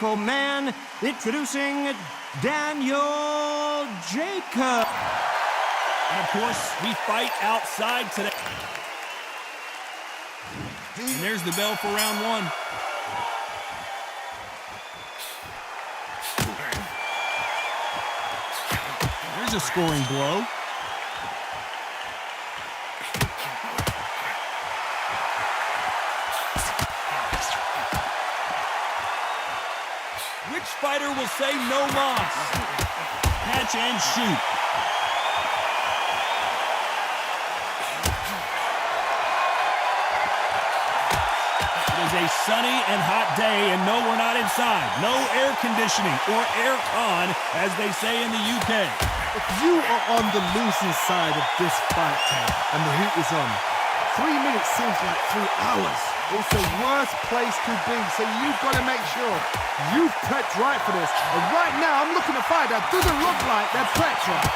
Man, introducing Daniel Jacob. And of course, we fight outside today. And there's the bell for round one. There's a scoring blow. Which fighter will say no mas? Catch and shoot. It is a sunny and hot day, and no, we're not inside. No air conditioning or air con, as they say in the UK. If you are on the losing side of this fight, and the heat is on, 3 minutes seems like 3 hours. It's the worst place to be, so you've got to make sure you've prepped right for this. And right now, I'm looking to fight that doesn't look like they're prepped right.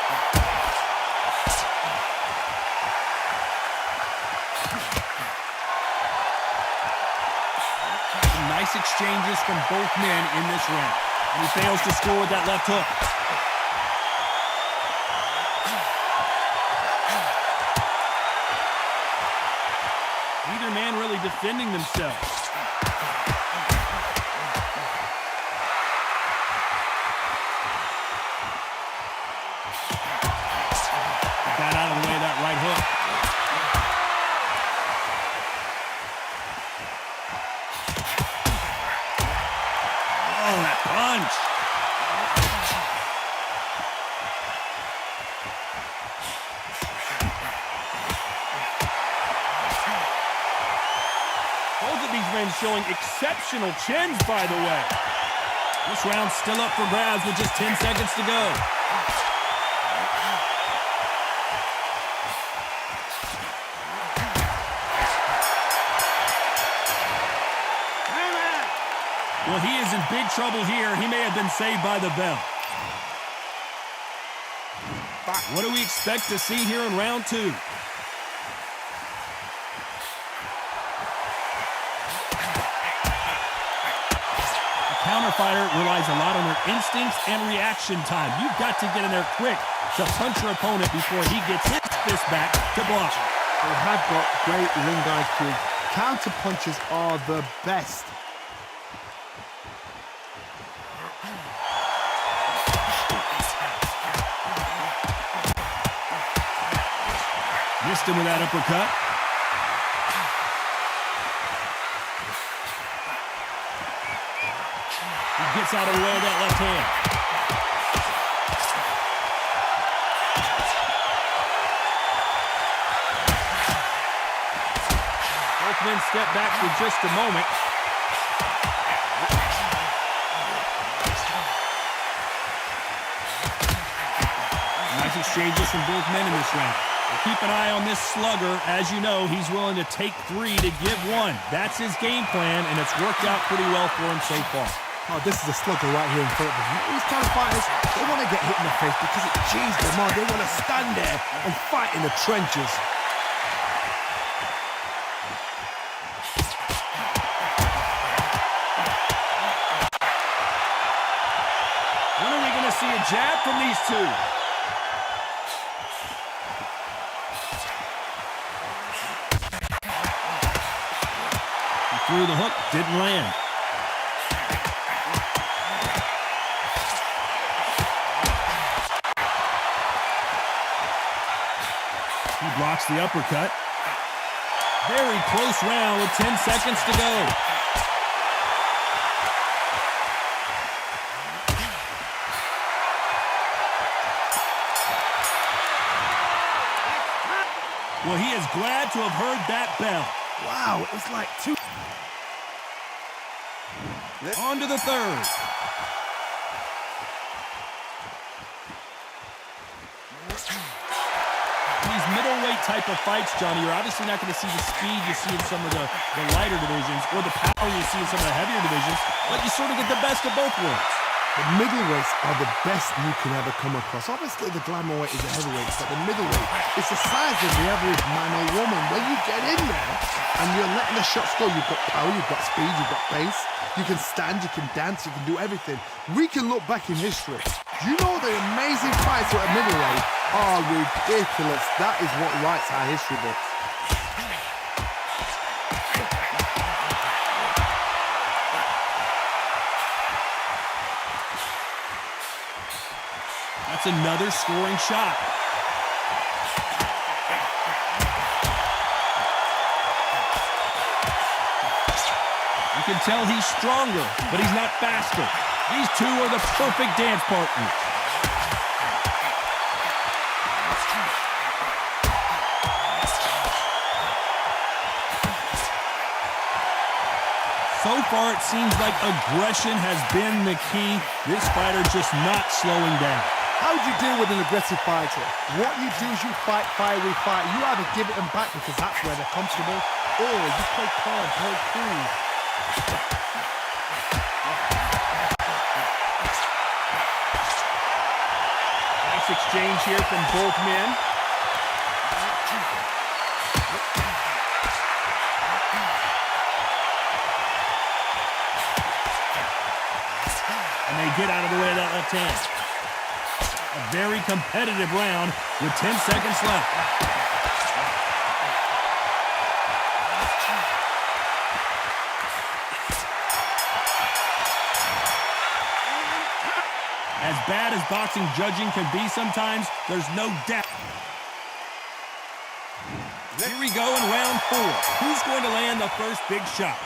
Some nice exchanges from both men in this round. And he fails to score with that left hook. Neither man really defending themselves. Got out of the way of that right hook. Oh, that punch. Both of these men showing exceptional chins, by the way. This round's still up for grabs with just 10 seconds to go. Well, he is in big trouble here. He may have been saved by the bell. What do we expect to see here in round two? Counterfighter relies a lot on their instincts and reaction time. You've got to get in there quick to punch your opponent before he gets his fist back to block. They have got great ring IQ. Counter punches are the best. Missed him with that uppercut. Gets out of the way of that left hand. Both men step back for just a moment. Nice exchanges from both men in this round. Well, keep an eye on this slugger. As you know, he's willing to take 3 to give 1. That's his game plan, and it's worked out pretty well for him so far. Oh, this is a slugger right here in front of them. These kind of fighters, they want to get hit in the face because it cheese them on. They want to stand there and fight in the trenches. When are we going to see a jab from these two? He threw the hook, didn't land. Blocks the uppercut. Very close round with 10 seconds to go. Well, he is glad to have heard that bell. Wow, it's like 2. On to the third. These middleweight type of fights, Johnny, you're obviously not going to see the speed you see in some of the lighter divisions or the power you see in some of the heavier divisions, but you sort of get the best of both worlds. The middleweights are the best you can ever come across. Obviously, the glamour weight is a heavyweight, but the middleweight is the size of the average man or woman. When you get in there and you're letting the shots go, you've got power, you've got speed, you've got pace. You can stand, you can dance, you can do everything. We can look back in history. You know the amazing fights at middleweight are ridiculous. That is what writes our history books. That's another scoring shot. You can tell he's stronger, but he's not faster. These two are the perfect dance partners. So far, it seems like aggression has been the key. This fighter just not slowing down. How do you deal with an aggressive fighter? What you do is you fight, fiery fight. You either give it them back because that's where they're comfortable, or you play calm, play cool. Nice exchange here from both men. And they get out of the way of that left hand. A very competitive round with 10 seconds left. As bad as boxing judging can be sometimes, there's no doubt. Here we go in round 4. Who's going to land the first big shot?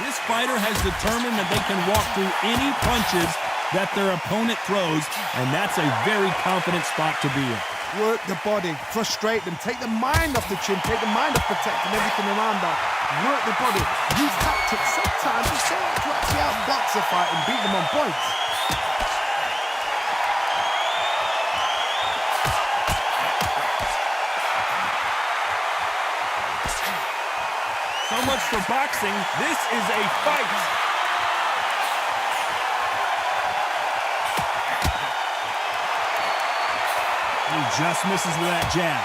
This fighter has determined that they can walk through any punches that their opponent throws, and that's a very confident spot to be in. Work the body, frustrate them, take the mind off the chin, take the mind off protecting everything around that. Work the body, use tactics. Sometimes it's so hard to actually outbox a fight and beat them on points. So much for boxing. This is a fight. He just misses with that jab.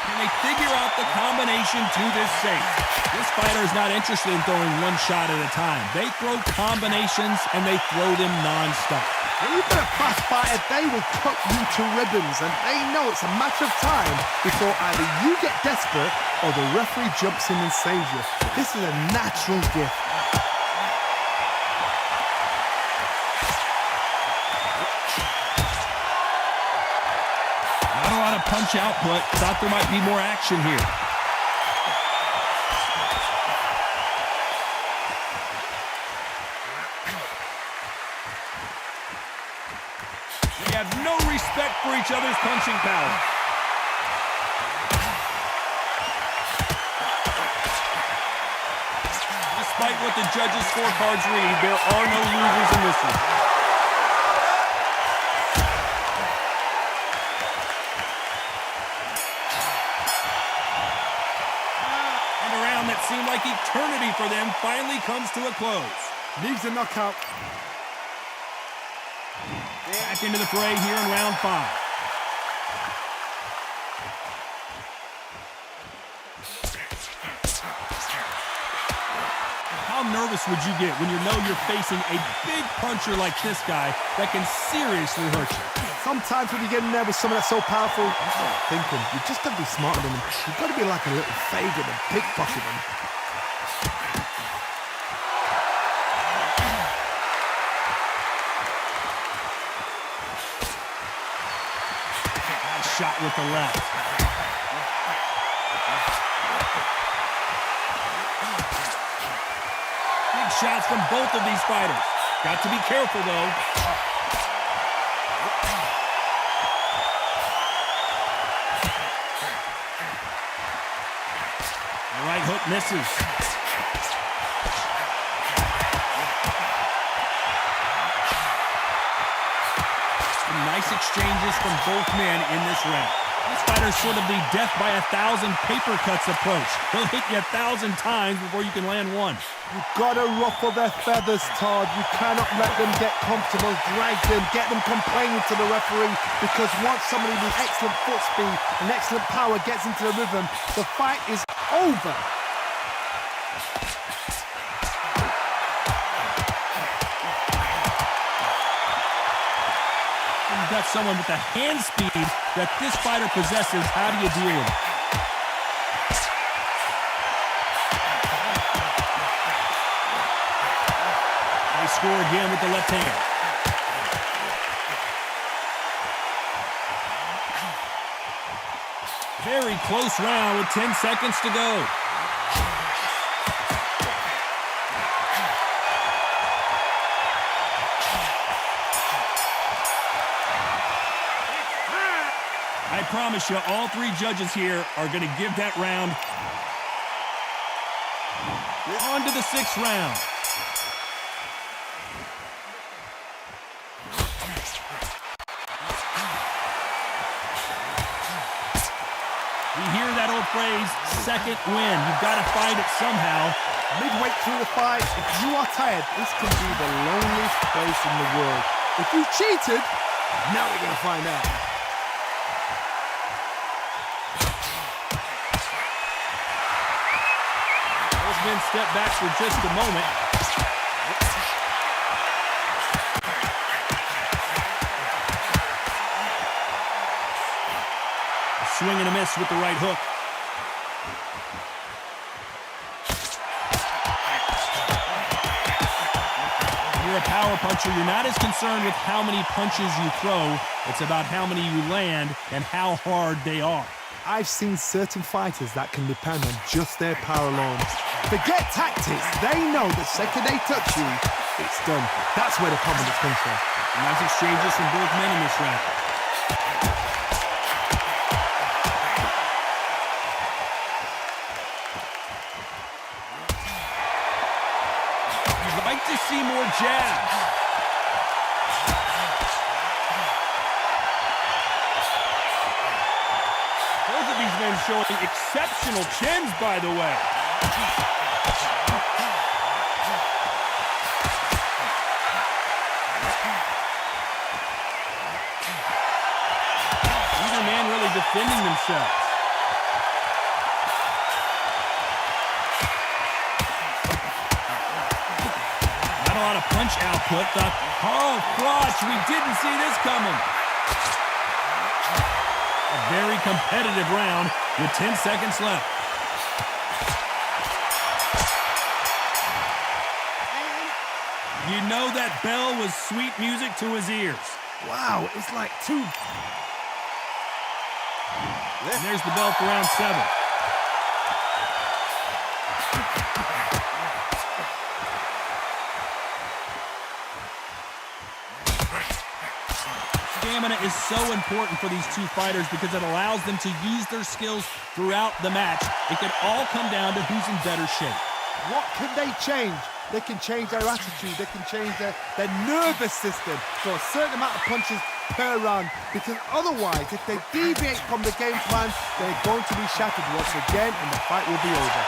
Can they figure out the combination to this safe? This fighter is not interested in throwing one shot at a time. They throw combinations and they throw them non-stop. When you've got a fast fighter, they will cut you to ribbons, and they know it's a matter of time before either you get desperate or the referee jumps in and saves you. This is a natural gift. Not a lot of punch output. Thought there might be more action here. They have no respect for each other's punching power. Despite what the judges' scorecards read, there are no losers in this one. And a round that seemed like eternity for them finally comes to a close. Needs a knockout. Back into the fray here in round 5. How nervous would you get when you know you're facing a big puncher like this guy that can seriously hurt you? Sometimes when you get in there with someone that's so powerful, you start thinking, you just got to be smarter than them. You've got to be like a little faggot and pickpocket them. Shot with the left. Big shots from both of these fighters. Got to be careful, though. The right hook misses. Nice exchanges from both men in this round. This fighter's sort of the death by 1,000 paper cuts approach. He'll hit you 1,000 times before you can land one. You've got to ruffle their feathers, Todd. You cannot let them get comfortable, drag them, get them complaining to the referee, because once somebody with excellent foot speed and excellent power gets into the rhythm, the fight is over. You've got someone with the hand speed that this fighter possesses. How do you deal with it? Nice score again with the left hand. Very close round with 10 seconds to go. I promise you, all three judges here are going to give that round. We're on to the 6th round. We hear that old phrase, second win. You've got to find it somehow. Midway through the fight, if you are tired, this can be the loneliest place in the world. If you cheated, now we're going to find out. Both men step back for just a moment. A swing and a miss with the right hook. You're a power puncher. You're not as concerned with how many punches you throw. It's about how many you land and how hard they are. I've seen certain fighters that can depend on just their power alone. Forget tactics. They know the second they touch you, it's done. That's where the confidence comes from. Nice exchanges from both men in this round. I'd like to see more jabs. Both of these men showing exceptional chins, by the way. Neither man really defending themselves. Not a lot of punch output. Oh, FROCH, we didn't see this coming. A very competitive round with 10 seconds left. You know that bell was sweet music to his ears. Wow, it's like two. And there's the bell for round 7. Stamina is so important for these two fighters because it allows them to use their skills throughout the match. It could all come down to who's in better shape. What can they change? They can change their attitude. They can change their nervous system for a certain amount of punches per round. Because otherwise, if they deviate from the game plan, they're going to be shattered once again and the fight will be over.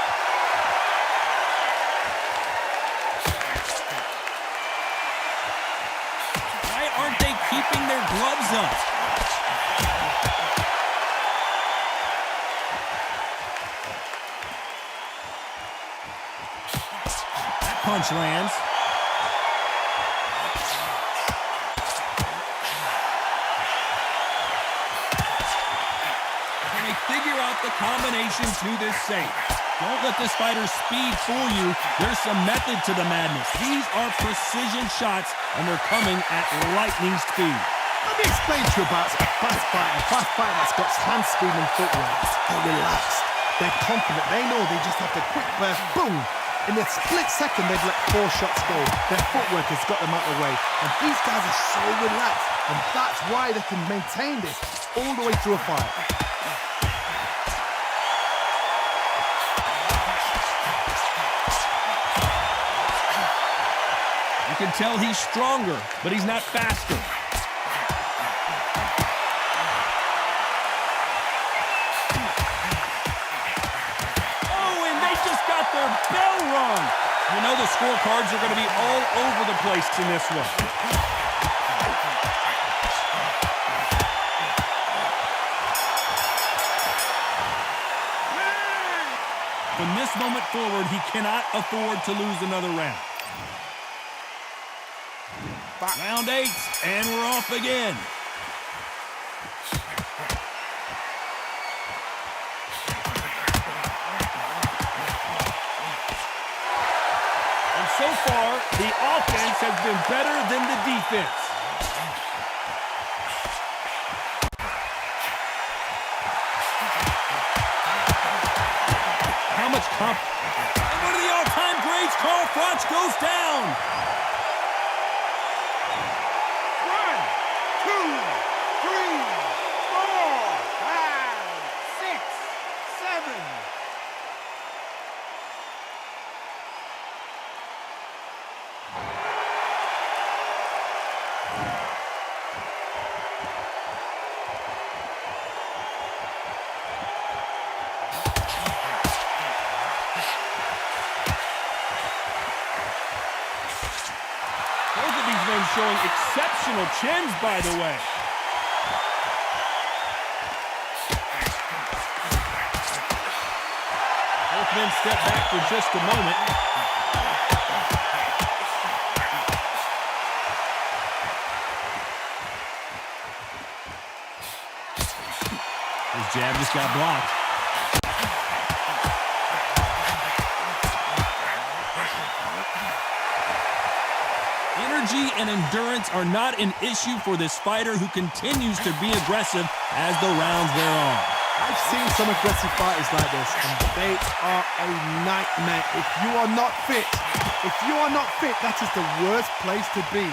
Why aren't they keeping their gloves up? Punch lands. Can they figure out the combination to this safe? Don't let this fighter's speed fool you. There's some method to the madness. These are precision shots, and they're coming at lightning speed. Let me explain to you about a fast fighter that's got hand speed and footwork. They're relaxed. They're confident. They know they just have to quick burst, boom. In a split second, they've let 4 shots go. Their footwork has got them out of the way. And these guys are so relaxed. And that's why they can maintain this all the way through a fight. You can tell he's stronger, but he's not faster. Oh, and they just got their bell rung. You know the scorecards are going to be all over the place in this one. From this moment forward, he cannot afford to lose another round. Round 8, and we're off again. And so far, the offense has been better than the defense. How much and one of the all-time greats, FROCH, goes down. 1, 2, 3, 4, 5, 6, 7. Both of these men showing exceptional chins, by the way. Both men step back for just a moment. His jab just got blocked. Energy and endurance are not an issue for this fighter who continues to be aggressive as the rounds wear on. I've seen some aggressive fighters like this, and they are a nightmare. If you are not fit, that is the worst place to be,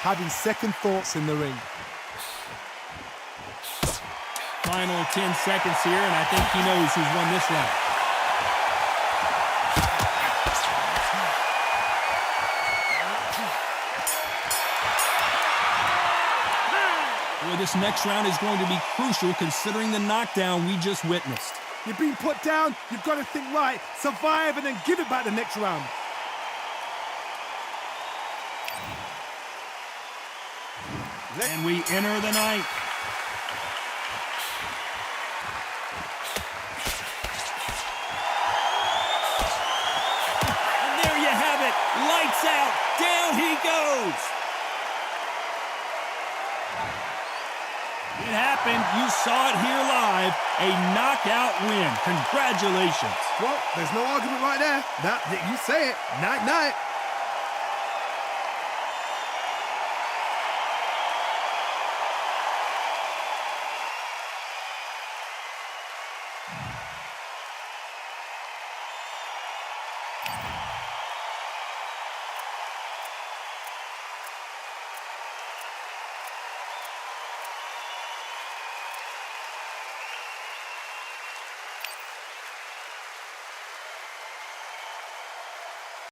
having second thoughts in the ring. Final 10 seconds here, and I think he knows who's won this round. Boy, this next round is going to be crucial considering the knockdown we just witnessed. You're being put down, you've got to think right, survive, and then give it back the next round. And we enter the ninth. And there you have it. Lights out. Down he goes. It happened. You saw it here live. A knockout win. Congratulations. Well, there's no argument right there. You say it. Night, night.